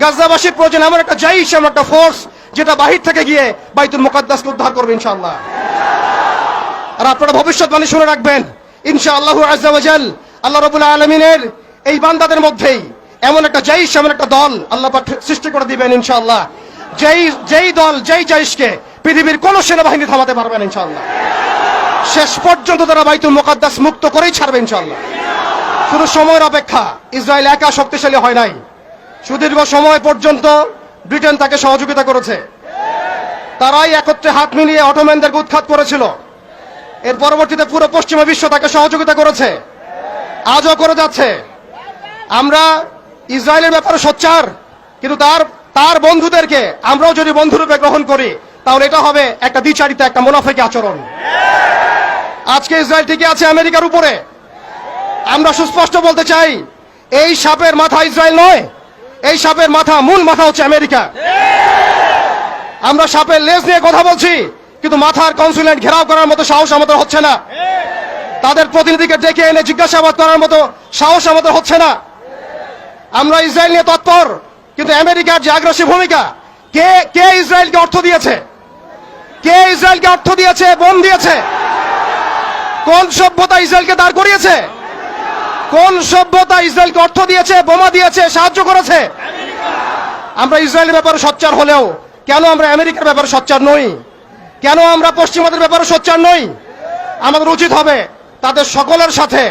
গাজাবাসীর প্রয়োজন এমন একটা জাইশ, এমন একটা ফোর্স যেটা বাহির থেকে গিয়ে বাইতুল মুকাদ্দাসকে উদ্ধার করবে ইনশাআল্লাহ। আর আপনারা ভবিষ্যৎবাণী শুনে রাখবেন, ইনশাআল্লাহু আযজা ওয়া জাল আল্লাহ রাব্বুল আলামিনের এই বান্দাদের মধ্যেই এমন একটা জাইশ, এমন একটা দল আল্লাহ পাক সৃষ্টি করে দিবেন ইনশাআল্লাহ। যেই দল, যেই জাইশকে পৃথিবীর কোন সেনাবাহিনী থামাতে পারবে না ইনশাআল্লাহ। শেষ পর্যন্ত তারা বাইতুল মুকাদ্দাস মুক্ত করেই ছাড়বে ইনশাআল্লাহ। শুধু সময়ের অপেক্ষা। ইসরায়েল একা শক্তিশালী হয় নাই, সুদীর্ঘ সময় পর্যন্ত ব্রিটেন তাকে সহযোগিতা করেছে। তারাই একত্রে হাত মিলিয়ে অটোম্যানদেরকে উৎখাত করেছিল। এর পরবর্তীতে পুরো পশ্চিমা বিশ্ব তাকে সহযোগিতা করেছে, আজও করে যাচ্ছে। আমরা ইসরায়েলের ব্যাপারে সোচ্চার, কিন্তু তার বন্ধুদেরকে আমরাও যদি বন্ধুরূপে গ্রহণ করি তাহলে এটা হবে একটা দ্বিচারিতা, একটা মুনাফিকি আচরণ। আজকে ইসরায়েল টিকে আছে আমেরিকার উপরে। আমরা সুস্পষ্ট বলতে চাই, এই সাপের মাথা ইসরায়েল নয়, এই সাপের মাথা, মূল মাথা হচ্ছে আমেরিকা। আমরা সাপের লেজ নিয়ে কথা বলছি, কিন্তু মাথার কনসুলেট ঘেরাও করার মতো সাহস আমাদের হচ্ছে না। তাদের প্রতিনিধিকে ডেকে এনে জিজ্ঞাসাবাদ করার মতো সাহস আমাদের হচ্ছে না। আমরা ইসরায়েল নিয়ে তৎপর, কিন্তু আমেরিকার যে আগ্রাসী ভূমিকা, কে ইসরায়েলকে অর্থ দিয়েছে? কে ইসরায়েলকে অর্থ দিয়েছে, বোম দিয়েছে? কোন সভ্যতা ইসরায়েলকে দাঁড় করিয়েছে? কোন সভ্যতা ইসরায়েলকে অর্থ দিয়েছে, বোমা দিয়েছে, সাহায্য করেছে? আমরা ইসরায়েলের ব্যাপারে সোচ্চার হলেও কেন আমরা আমেরিকার ব্যাপারে সোচ্চার নই? কেন আমরা পশ্চিমাদের ব্যাপারে সোচ্চার নই? আমাদের উচিত হবে তাদের সকলের সাথে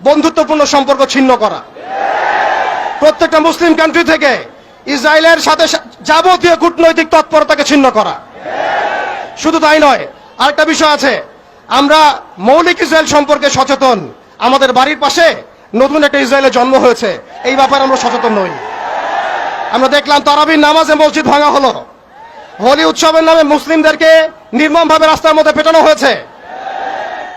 বন্ধুত্বপূর্ণ সম্পর্ক ছিন্ন করা। প্রত্যেকটা মুসলিম কান্ট্রি থেকে ইসরায়েলের সাথে যাবতীয় কূটনৈতিক তৎপরতাকে ছিন্ন করা। শুধু তাই নয়, আরেকটা বিষয় আছে, আমরা মৌলিক ইসরায়েল সম্পর্কে সচেতন। আমাদের বাড়ির পাশে নতুন একটা ইসরায়েলের জন্ম হয়েছে, এই ব্যাপারে আমরা সচেতন নই। আমরা দেখলাম তারাবির নামাজে মসজিদ ভাঙা হলো, হোলি উৎসবের নামে মুসলিমদেরকে নির্মমভাবে রাস্তার মধ্যে পেটানো হয়েছে।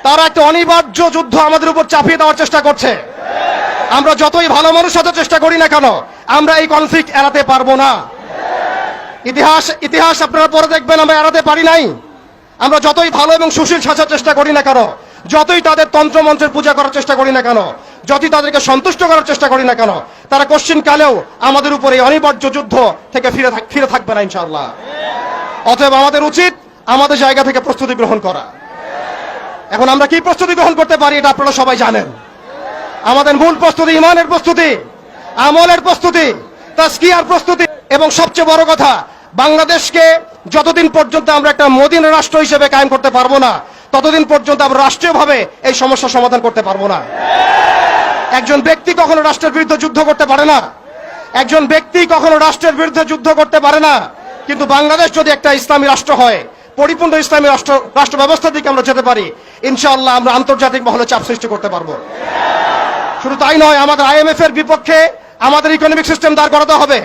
তারা একটা অনিবার্য যুদ্ধ আমাদের উপর চাপিয়ে দেওয়ার চেষ্টা করছে। আমরা যতই ভালো মানুষ হতে চেষ্টা করি না কেন, আমরা এই কনফ্লিক্ট এড়াতে পারবো না। ইতিহাস আপনারা পরে দেখবেন আমরা এড়াতে পারি নাই। আমরা যতই ভালো এবং সুশীল সাজার চেষ্টা করি না কেন, যতই তাদের তন্ত্রমন্ত্রের পূজা করার চেষ্টা করি না কেন, যতই তাদেরকে সন্তুষ্ট করার চেষ্টা করি না কেন, তারা কোশ্চিন কালেও আমাদের উপর এই অনিবার্য যুদ্ধ থেকে ফিরে থাকবে না ইনশাআল্লাহ। অতএব আমাদের উচিত আমাদের জায়গা থেকে প্রস্তুতি গ্রহণ করা। এখন আমরা কি প্রস্তুতি গ্রহণ করতে পারি এটা আপনারা সবাই জানেন। আমাদের মূল প্রস্তুতি ইমানের প্রস্তুতি, আমলের প্রস্তুতি, তাজকিয়ার প্রস্তুতি, এবং সবচেয়ে বড় কথা, বাংলাদেশকে যতদিন পর্যন্ত আমরা একটা মদিনা রাষ্ট্র হিসেবে কায়েম করতে পারবো না, ততদিন পর্যন্ত আমরা রাষ্ট্রীয়ভাবে এই সমস্যার সমাধান করতে পারবো না। একজন ব্যক্তি কখনো রাষ্ট্রের বিরুদ্ধে যুদ্ধ করতে পারে না, একজন ব্যক্তি কখনো রাষ্ট্রের বিরুদ্ধে যুদ্ধ করতে পারে না। কিন্তু বাংলাদেশ যদি একটা ইসলামী রাষ্ট্র হয়, পরিপূর্ণ ইসলামী রাষ্ট্র ব্যবস্থার দিকে আমরা যেতে পারি, ইনশাআল্লাহ আমরা আন্তর্জাতিক মহলে চাপ সৃষ্টি করতে পারবো। শুধু তাই নয়, আমাদের IMF এর বিপক্ষে আমাদের ইকোনমিক সিস্টেম দাঁড় করাতে হবে।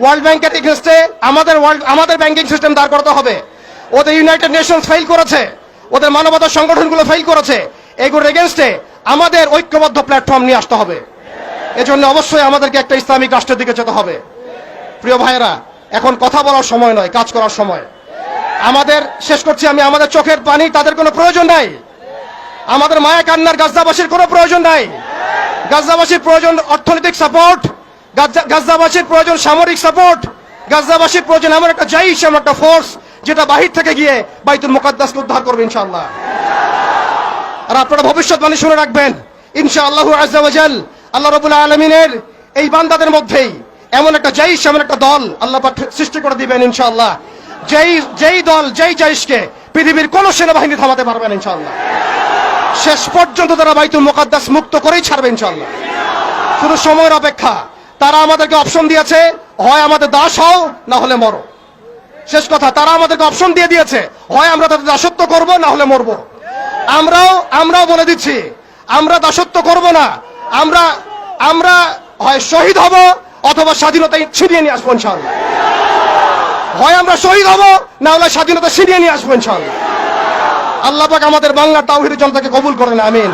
ওয়ার্ল্ড ব্যাংকের এগেইনস্টে আমাদের ব্যাংকিং সিস্টেম দাঁড় করাতে হবে। ওদের ইউনাইটেড নেশনস ফেল করেছে, ওদের মানবতা সংগঠনগুলো ফেল করেছে। এগুলোর এগেইনস্টে আমাদের ঐক্যবদ্ধ প্ল্যাটফর্ম নিয়ে আসতে হবে। এজন্য অবশ্যই আমাদেরকে একটা ইসলামিক রাষ্ট্রের দিকে যেতে হবে। প্রিয় ভাইয়েরা, এখন কথা বলার সময় নয়, কাজ করার সময়। শেষ করছি আমি, আমাদের চোখের পানি তাদের কোনো প্রয়োজন নাই, আমাদের মায়া কান্নার গাজাবাসীর কোনো প্রয়োজন নাই। গাজাবাসীর প্রয়োজন অর্থনৈতিক সাপোর্ট, গাজাবাসীর প্রয়োজন সামরিক সাপোর্ট, গাজাবাসীর প্রয়োজন এমন একটা জাইশ, এমন একটা ফোর্স যেটা বাহির থেকে গিয়ে বাইতুল মুকাদ্দাসকে উদ্ধার করবে ইনশাআল্লাহ। আর আপনারা ভবিষ্যৎবাণী শুনে রাখবেন, ইনশাআল্লাহু আযজা ওয়া জাল আল্লাহ রাব্বুল আলামিনের এই বান্দাদের মধ্যেই এমন একটা জাইশ, এমন একটা দল আল্লাহ পাক সৃষ্টি করে দিবেন ইনশাআল্লাহ। যেই দল, যেই জাইশকে পৃথিবীর কোন সেনাবাহিনী থামাতে পারবে না ইনশাআল্লাহ। শেষ পর্যন্ত তারা বাইতুল মুকাদ্দাস মুক্ত করেই ছাড়বে ইনশাআল্লাহ। শুধু সময়ের অপেক্ষা। তারা আমাদেরকে অপশন দিয়েছে, হয় আমাদের দাস হও, না হলে মরো। শেষ কথা, তারা আমাদেরকে অপশন দিয়ে দিয়েছে, হয় আমরা তাদের দাসত্ব করব, না হলে মরবো। আমরাও বলে দিচ্ছি, আমরা দাসত্ব করব না। আমরা হয় শহীদ হব, অথবা স্বাধীনতা ছিনিয়ে নিয়ে আসবো ইনশাআল্লাহ। হয় আমরা শহীদ হব, না হলে স্বাধীনতা ছিনিয়ে নিয়ে আসবো ইনশাআল্লাহ। আল্লাহ পাক আমাদের বাংলার তাওহীদের জনতাকে কবুল করেন, আমিন।